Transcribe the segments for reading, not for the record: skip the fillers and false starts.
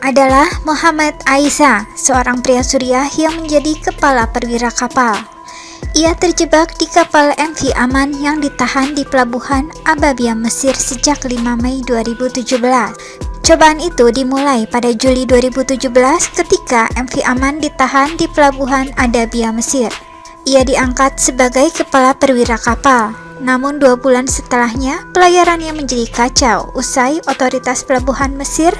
adalah Muhammad Aisyah, seorang pria Suriah yang menjadi kepala perwira kapal. Ia terjebak di kapal MV Aman yang ditahan di pelabuhan Ababia, Mesir sejak 5 Mei 2017. Cobaan itu dimulai pada Juli 2017 ketika MV Aman ditahan di pelabuhan Adabia, Mesir. Ia diangkat sebagai kepala perwira kapal. Namun 2 bulan setelahnya, pelayarannya menjadi kacau usai otoritas pelabuhan Mesir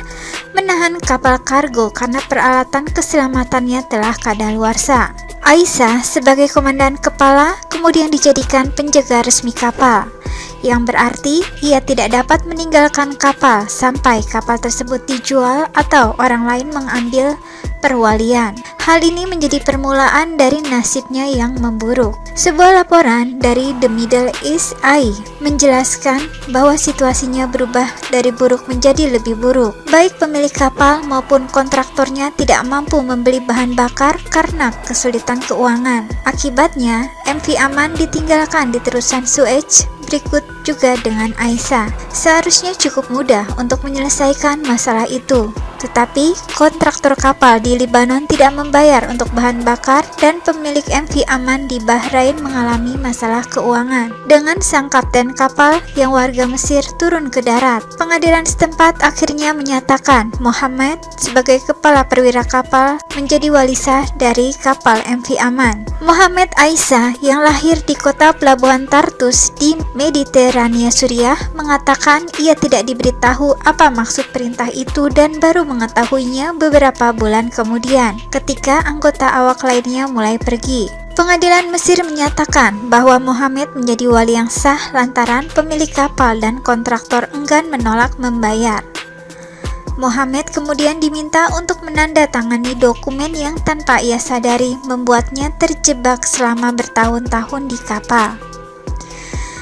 menahan kapal kargo karena peralatan keselamatannya telah kadaluarsa. Aisyah sebagai komandan kepala kemudian dijadikan penjaga resmi kapal, yang berarti ia tidak dapat meninggalkan kapal sampai kapal tersebut dijual atau orang lain mengambil perwalian. Hal ini menjadi permulaan dari nasibnya yang memburuk. Sebuah laporan dari The Middle East Eye menjelaskan bahwa situasinya berubah dari buruk menjadi lebih buruk. Baik pemilik kapal maupun kontraktornya tidak mampu membeli bahan bakar karena kesulitan keuangan. Akibatnya, MV Aman ditinggalkan di terusan Suez. Berikut juga dengan Aisyah. Seharusnya cukup mudah untuk menyelesaikan masalah itu. Tetapi kontraktor kapal di Lebanon tidak membayar untuk bahan bakar dan pemilik MV Aman di Bahrain mengalami masalah keuangan. Dengan sang kapten kapal yang warga Mesir turun ke darat, pengadilan setempat akhirnya menyatakan Muhammad sebagai kepala perwira kapal menjadi wali sah dari kapal MV Aman. Muhammad Aisyah yang lahir di kota pelabuhan Tartus di Mediterania Suriah mengatakan ia tidak diberitahu apa maksud perintah itu dan baru mengetahuinya beberapa bulan kemudian ketika anggota awak lainnya mulai pergi. Pengadilan Mesir menyatakan bahwa Muhammad menjadi wali yang sah lantaran pemilik kapal dan kontraktor enggan menolak membayar. Muhammad kemudian diminta untuk menandatangani dokumen yang tanpa ia sadari membuatnya terjebak selama bertahun-tahun di kapal.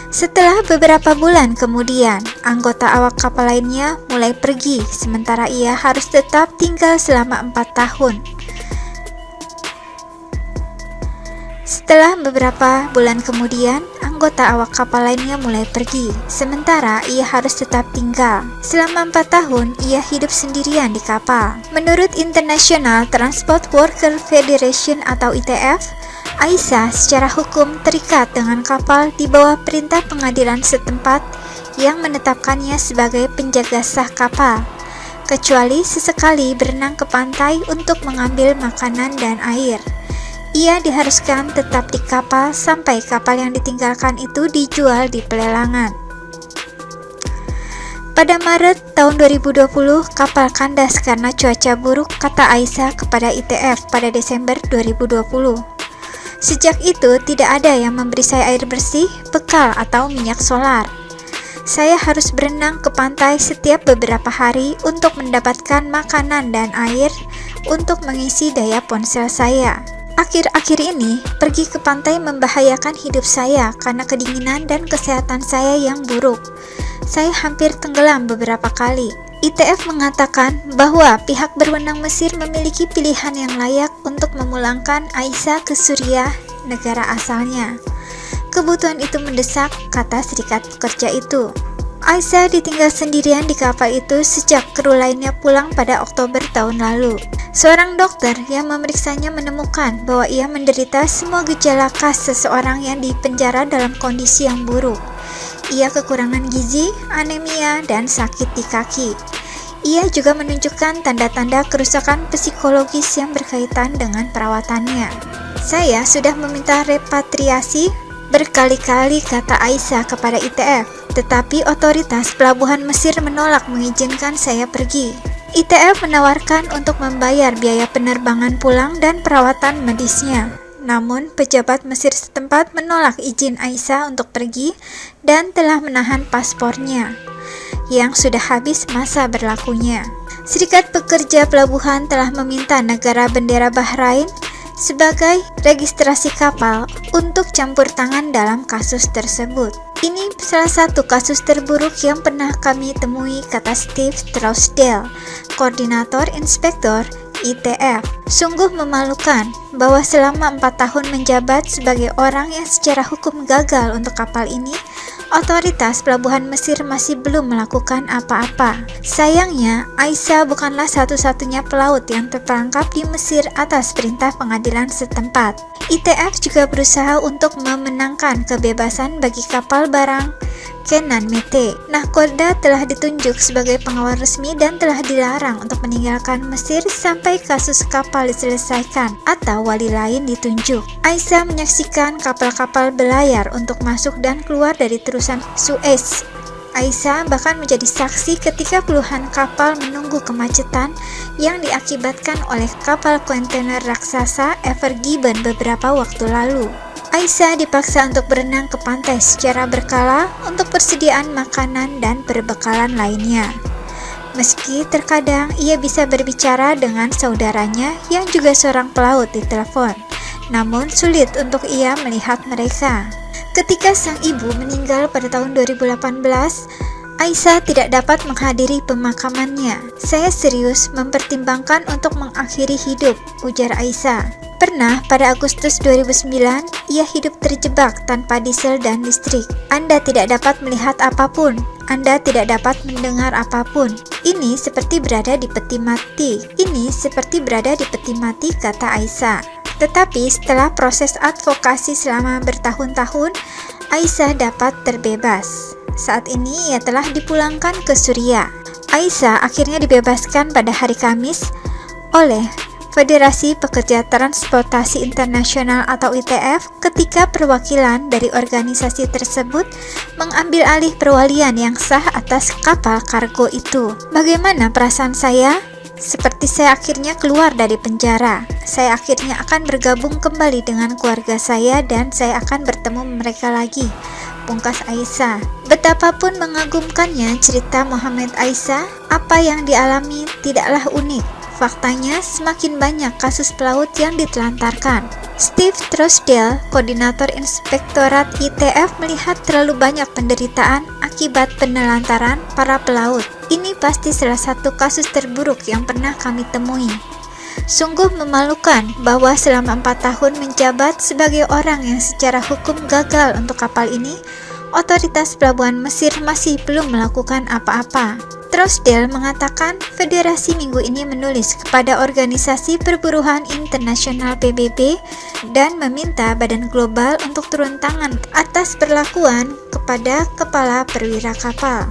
Setelah beberapa bulan kemudian, anggota awak kapal lainnya mulai pergi, sementara ia harus tetap tinggal selama 4 tahun. Setelah beberapa bulan kemudian, anggota awak kapal lainnya mulai pergi, sementara ia harus tetap tinggal. Selama 4 tahun, ia hidup sendirian di kapal. Menurut International Transport Worker Federation atau ITF, Aisyah secara hukum terikat dengan kapal di bawah perintah pengadilan setempat yang menetapkannya sebagai penjaga sah kapal, kecuali sesekali berenang ke pantai untuk mengambil makanan dan air. Ia diharuskan tetap di kapal sampai kapal yang ditinggalkan itu dijual di pelelangan. Pada Maret tahun 2020, kapal kandas karena cuaca buruk, kata Aisyah kepada ITF pada Desember 2020. Sejak itu, tidak ada yang memberi saya air bersih, bekal, atau minyak solar. Saya harus berenang ke pantai setiap beberapa hari untuk mendapatkan makanan dan air untuk mengisi daya ponsel saya. Akhir-akhir ini, pergi ke pantai membahayakan hidup saya karena kedinginan dan kesehatan saya yang buruk. Saya hampir tenggelam beberapa kali. ITF mengatakan bahwa pihak berwenang Mesir memiliki pilihan yang layak untuk memulangkan Aisyah ke Suriah, negara asalnya. Kebutuhan itu mendesak, kata serikat pekerja itu. Aisyah ditinggal sendirian di kapal itu sejak kru lainnya pulang pada Oktober tahun lalu. Seorang dokter yang memeriksanya menemukan bahwa ia menderita semua gejala khas seseorang yang dipenjara dalam kondisi yang buruk. Ia kekurangan gizi, anemia, dan sakit di kaki. Ia juga menunjukkan tanda-tanda kerusakan psikologis yang berkaitan dengan perawatannya. Saya sudah meminta repatriasi berkali-kali, kata Aisyah kepada ITF, tetapi otoritas pelabuhan Mesir menolak mengizinkan saya pergi. ITF menawarkan untuk membayar biaya penerbangan pulang dan perawatan medisnya. Namun, pejabat Mesir setempat menolak izin Aisyah untuk pergi dan telah menahan paspornya yang sudah habis masa berlakunya. Serikat Pekerja Pelabuhan telah meminta negara bendera Bahrain sebagai registrasi kapal untuk campur tangan dalam kasus tersebut. Ini salah satu kasus terburuk yang pernah kami temui, kata Steve Trousdale, Koordinator Inspektor ITF. Sungguh memalukan bahwa selama 4 tahun menjabat sebagai orang yang secara hukum gagal untuk kapal ini, Otoritas pelabuhan Mesir masih belum melakukan apa-apa. Sayangnya, Aisyah bukanlah satu-satunya pelaut yang terperangkap di Mesir atas perintah pengadilan setempat. ITF juga berusaha untuk memenangkan kebebasan bagi kapal barang Kenan Mete. Nahkoda telah ditunjuk sebagai pengawal resmi dan telah dilarang untuk meninggalkan Mesir sampai kasus kapal diselesaikan atau wali lain ditunjuk. Aisyah menyaksikan kapal-kapal berlayar untuk masuk dan keluar dari terusan Suez. Aisyah bahkan menjadi saksi ketika puluhan kapal menunggu kemacetan yang diakibatkan oleh kapal kontainer raksasa Ever Given beberapa waktu lalu. Aisyah dipaksa untuk berenang ke pantai secara berkala untuk persediaan makanan dan perbekalan lainnya. Meski terkadang ia bisa berbicara dengan saudaranya yang juga seorang pelaut di telepon, namun sulit untuk ia melihat mereka. Ketika sang ibu meninggal pada tahun 2018, Aisyah tidak dapat menghadiri pemakamannya. Saya serius mempertimbangkan untuk mengakhiri hidup, ujar Aisyah. Pernah pada Agustus 2009, ia hidup terjebak tanpa diesel dan listrik. Anda tidak dapat melihat apapun. Anda tidak dapat mendengar apapun. Ini seperti berada di peti mati. Ini seperti berada di peti mati, kata Aisyah. Tetapi setelah proses advokasi selama bertahun-tahun, Aisyah dapat terbebas. Saat ini ia telah dipulangkan ke Suriah. Aisyah akhirnya dibebaskan pada hari Kamis oleh Federasi Pekerja Transportasi Internasional atau ITF ketika perwakilan dari organisasi tersebut mengambil alih perwalian yang sah atas kapal kargo itu. Bagaimana perasaan saya? Seperti saya akhirnya keluar dari penjara. Saya akhirnya akan bergabung kembali dengan keluarga saya dan saya akan bertemu mereka lagi, pungkas Aisyah. Betapapun mengagumkannya cerita Muhammad Aisyah, apa yang dialami tidaklah unik. Faktanya, semakin banyak kasus pelaut yang ditelantarkan. Steve Trousdale, koordinator inspektorat ITF, melihat terlalu banyak penderitaan akibat penelantaran para pelaut. Ini pasti salah satu kasus terburuk yang pernah kami temui. Sungguh memalukan bahwa selama 4 tahun menjabat sebagai orang yang secara hukum gagal untuk kapal ini, otoritas pelabuhan Mesir masih belum melakukan apa-apa. Trousdale mengatakan federasi minggu ini menulis kepada Organisasi Perburuhan Internasional PBB dan meminta Badan Global untuk turun tangan atas perlakuan kepada kepala perwira kapal.